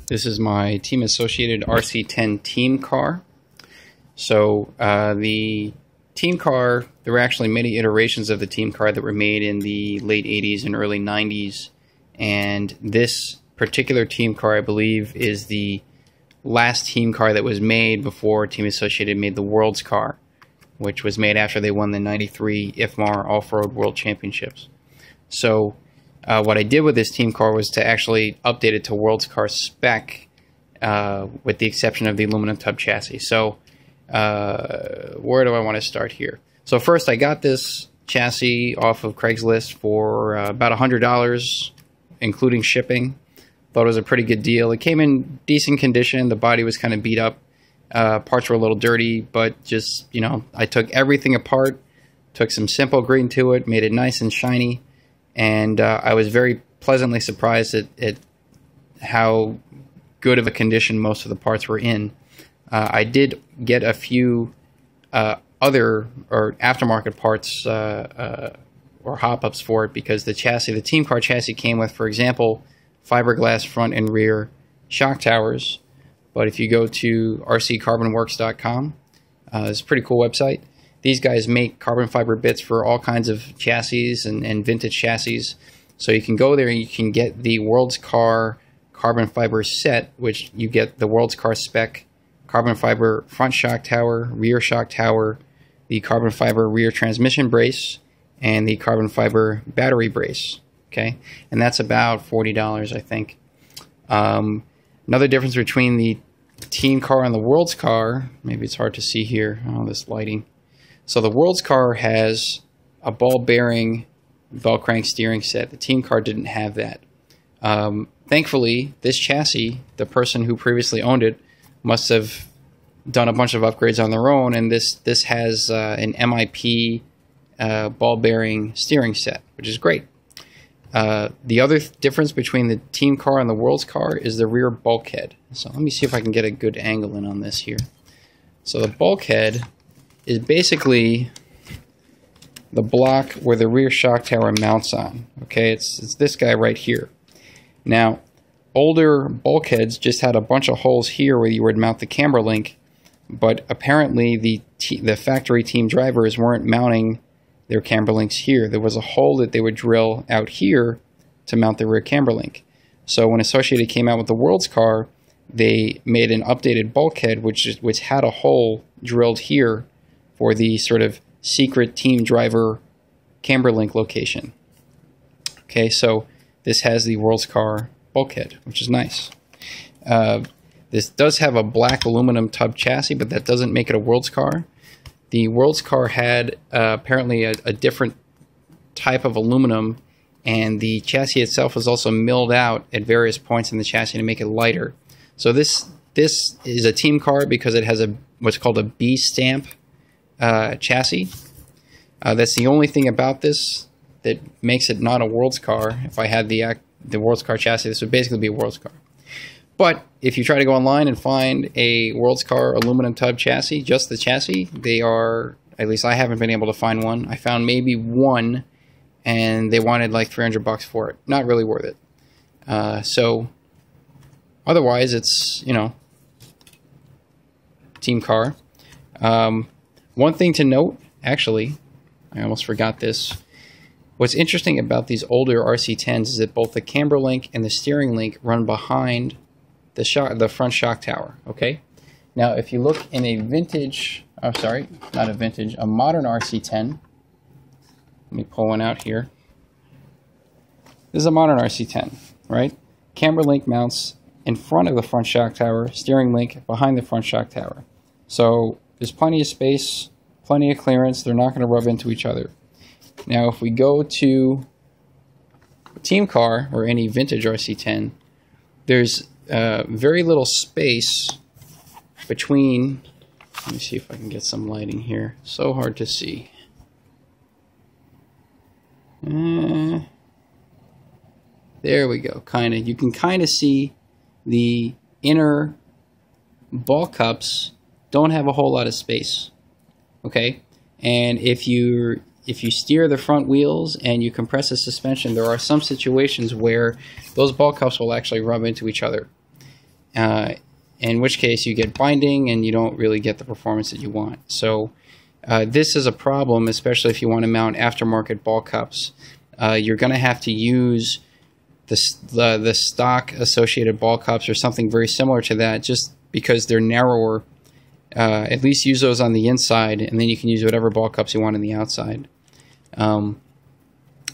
This is my Team Associated RC10 team car. So the team car, there were actually many iterations of the team car that were made in the late 80s and early 90s. And this particular team car, I believe, is the last team car that was made before Team Associated made the World's car, which was made after they won the 93 IFMAR Off-Road World Championships. So what I did with this team car was to actually update it to World's car spec, with the exception of the aluminum tub chassis. So where do I want to start here? So first, I got this chassis off of Craigslist for about $100, including shipping. Thought it was a pretty good deal. It came in decent condition. The body was kind of beat up. Parts were a little dirty, but just, you know, I took everything apart, took some simple green to it, made it nice and shiny. And I was very pleasantly surprised at how good of a condition most of the parts were in. I did get a few other or aftermarket parts or hop-ups for it, because the chassis, the team car chassis, came with, for example, fiberglass front and rear shock towers. But if you go to rccarbonworks.com, it's a pretty cool website. These guys make carbon fiber bits for all kinds of chassis and vintage chassis. So you can go there and you can get the World's Car carbon fiber set, which you get the World's Car spec carbon fiber front shock tower, rear shock tower, the carbon fiber rear transmission brace, and the carbon fiber battery brace. Okay, and that's about $40, I think. Another difference between the team car and the World's car, maybe it's hard to see here, oh, this lighting. So the World's car has a ball bearing bell crank steering set. The team car didn't have that. Thankfully, this chassis, the person who previously owned it must have done a bunch of upgrades on their own, and this has an MIP ball bearing steering set, which is great. The other difference between the team car and the World's car is the rear bulkhead. So let me see if I can get a good angle in on this here. So the bulkhead is basically the block where the rear shock tower mounts on. Okay, it's this guy right here. Now, older bulkheads just had a bunch of holes here where you would mount the camber link, but apparently the factory team drivers weren't mounting their camber links here. There was a hole that they would drill out here to mount the rear camber link. So when Associated came out with the World's car, they made an updated bulkhead which had a hole drilled here for the sort of secret team driver camber link location. Okay, so this has the World's car bulkhead, which is nice. This does have a black aluminum tub chassis, but that doesn't make it a World's car. The World's car had apparently a different type of aluminum, and the chassis itself was also milled out at various points in the chassis to make it lighter. So this is a team car because it has what's called a B stamp chassis. That's the only thing about this that makes it not a World's car. If I had the World's car chassis, this would basically be a World's car. But if you try to go online and find a World's car aluminum tub chassis, just the chassis, they are, at least I haven't been able to find one. I found maybe one, and they wanted like $300 for it. Not really worth it. So otherwise, it's, you know, team car. One thing to note, actually, I almost forgot this. What's interesting about these older RC10s is that both the camber link and the steering link run behind the front shock tower. Okay, now if you look in a vintage, oh sorry, not a vintage, a modern RC10. Let me pull one out here. This is a modern RC10, right? Camber link mounts in front of the front shock tower, steering link behind the front shock tower. So there's plenty of space, plenty of clearance. They're not going to rub into each other. Now, if we go to a team car or any vintage RC10, there's very little space between. Let me see if I can get some lighting here. So hard to see. There we go. Kind of. You can kind of see the inner ball cups don't have a whole lot of space. Okay, and if you steer the front wheels and you compress the suspension, there are some situations where those ball cups will actually rub into each other. in which case you get binding and you don't really get the performance that you want. So this is a problem, especially if you want to mount aftermarket ball cups. You're going to have to use the stock associated ball cups or something very similar to that, just because they're narrower. At least use those on the inside, and then you can use whatever ball cups you want on the outside.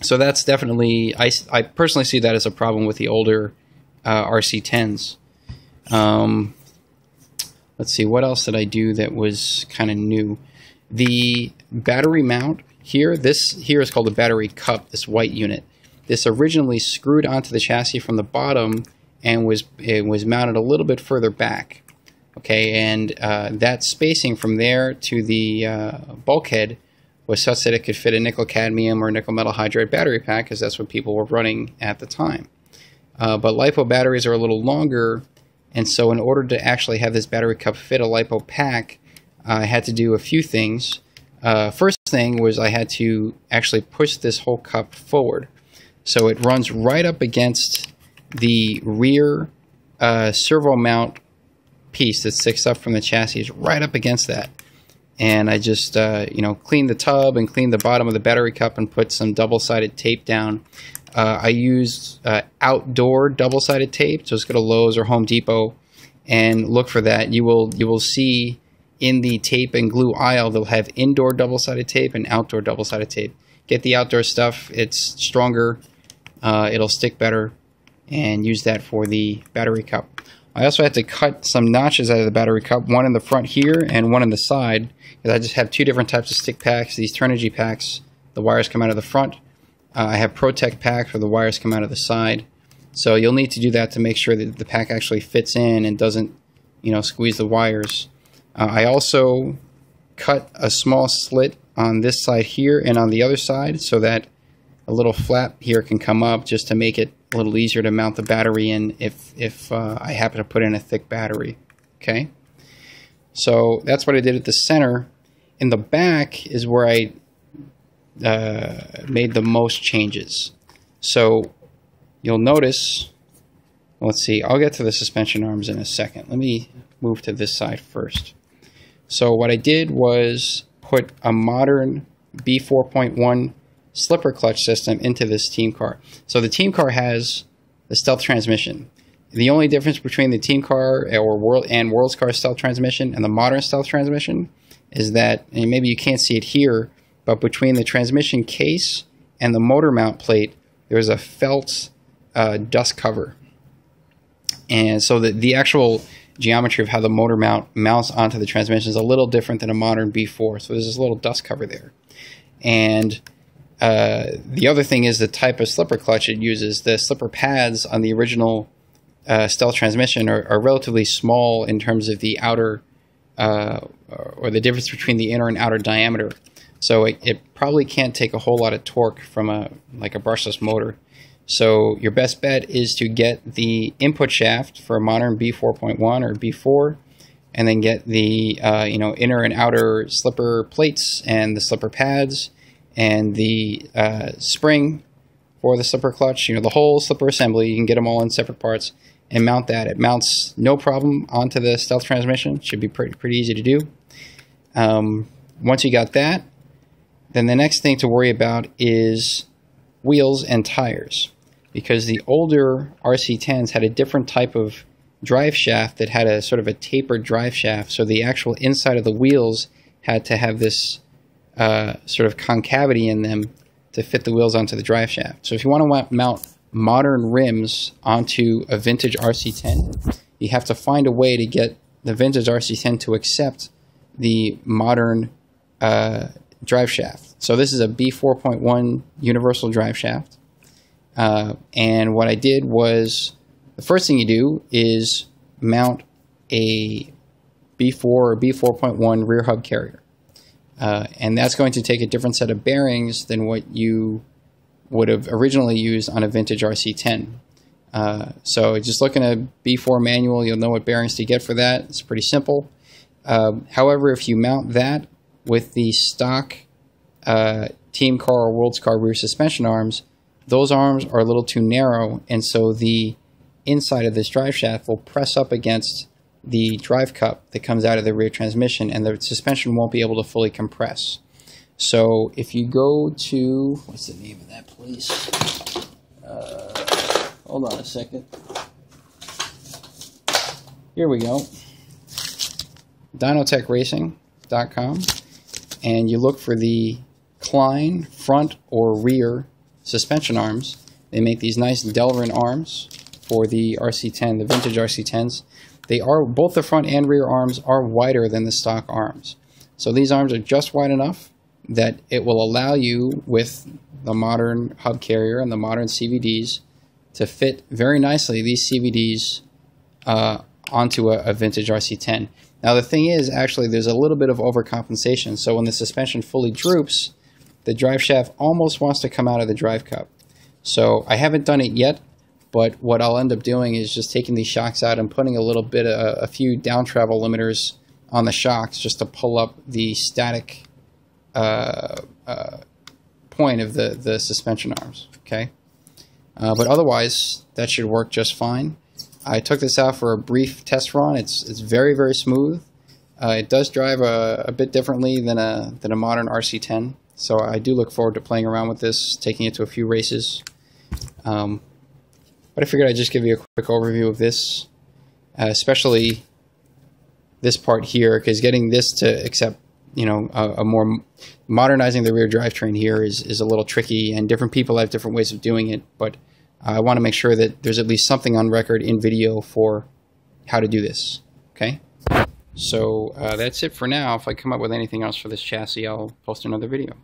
So that's definitely, I personally see that as a problem with the older RC10s. Let's see, what else did I do that was kind of new? The battery mount here, this here is called a battery cup, this white unit. This originally screwed onto the chassis from the bottom and it was mounted a little bit further back. Okay, and that spacing from there to the bulkhead was such that it could fit a nickel cadmium or nickel metal hydride battery pack, because that's what people were running at the time. But LiPo batteries are a little longer, and so in order to actually have this battery cup fit a LiPo pack, I had to do a few things. First thing was I had to actually push this whole cup forward. So it runs right up against the rear servo mount piece that sticks up from the chassis, is right up against that. And I just cleaned the tub and cleaned the bottom of the battery cup and put some double-sided tape down. I used outdoor double-sided tape, so just go to Lowe's or Home Depot and look for that. You will see in the tape and glue aisle they'll have indoor double-sided tape and outdoor double-sided tape. Get the outdoor stuff; it's stronger, it'll stick better, and use that for the battery cup. I also had to cut some notches out of the battery cup, one in the front here and one in the side, because I just have two different types of stick packs. These Turnigy packs, the wires come out of the front. I have Protect packs where the wires come out of the side. So you'll need to do that to make sure that the pack actually fits in and doesn't, squeeze the wires. I also cut a small slit on this side here and on the other side so that a little flap here can come up, just to make it a little easier to mount the battery in if I happen to put in a thick battery. Okay, so that's what I did at the center. In the back is where I made the most changes. So you'll notice, let's see, I'll get to the suspension arms in a second. Let me move to this side first. So what I did was put a modern B4.1 slipper clutch system into this team car. So the team car has the stealth transmission. The only difference between the team car or World's Car stealth transmission and the modern stealth transmission is that, and maybe you can't see it here, but between the transmission case and the motor mount plate, there's a felt dust cover. And so the actual geometry of how the motor mount mounts onto the transmission is a little different than a modern B4. So there's this little dust cover there. And the other thing is the type of slipper clutch it uses. The slipper pads on the original stealth transmission are relatively small in terms of the outer, or the difference between the inner and outer diameter. So it probably can't take a whole lot of torque from like a brushless motor. So your best bet is to get the input shaft for a modern B4.1 or B4, and then get the inner and outer slipper plates and the slipper pads and the spring for the slipper clutch. The whole slipper assembly. You can get them all in separate parts and mount that. It mounts no problem onto the stealth transmission. Should be pretty easy to do. Once you got that, then the next thing to worry about is wheels and tires, because the older RC10s had a different type of drive shaft that had a sort of a tapered drive shaft. So the actual inside of the wheels had to have this sort of concavity in them to fit the wheels onto the drive shaft. So if you want to mount modern rims onto a vintage RC10, you have to find a way to get the vintage RC10 to accept the modern drive shaft. So this is a B4.1 universal drive shaft. And what I did was, the first thing you do is mount a B4 or B4.1 rear hub carrier. And that's going to take a different set of bearings than what you would have originally used on a vintage RC10. So just looking at a B4 manual, you'll know what bearings to get for that. It's pretty simple. However, if you mount that with the stock Team Car or World's Car rear suspension arms, those arms are a little too narrow, and so the inside of this drive shaft will press up against the drive cup that comes out of the rear transmission, and the suspension won't be able to fully compress. So if you go to, what's the name of that place? Hold on a second. Here we go. DynoTechRacing.com, and you look for the Klein front or rear suspension arms. They make these nice Delrin arms for the RC10, the vintage RC10s. They are, both the front and rear arms are wider than the stock arms. So these arms are just wide enough that it will allow you, with the modern hub carrier and the modern CVDs, to fit very nicely these CVDs onto a vintage RC10. Now the thing is, actually, there's a little bit of overcompensation. So when the suspension fully droops, the drive shaft almost wants to come out of the drive cup. So I haven't done it yet, but what I'll end up doing is just taking these shocks out and putting a few down travel limiters on the shocks just to pull up the static point of the suspension arms. Okay, but otherwise that should work just fine. I took this out for a brief test run. It's very, very smooth. It does drive a bit differently than a modern RC10. So I do look forward to playing around with this, taking it to a few races. But I figured I'd just give you a quick overview of this, especially this part here, because getting this to accept, you know, a more modernizing the rear drivetrain here is a little tricky, and different people have different ways of doing it. But I want to make sure that there's at least something on record in video for how to do this. Okay, so that's it for now. If I come up with anything else for this chassis, I'll post another video.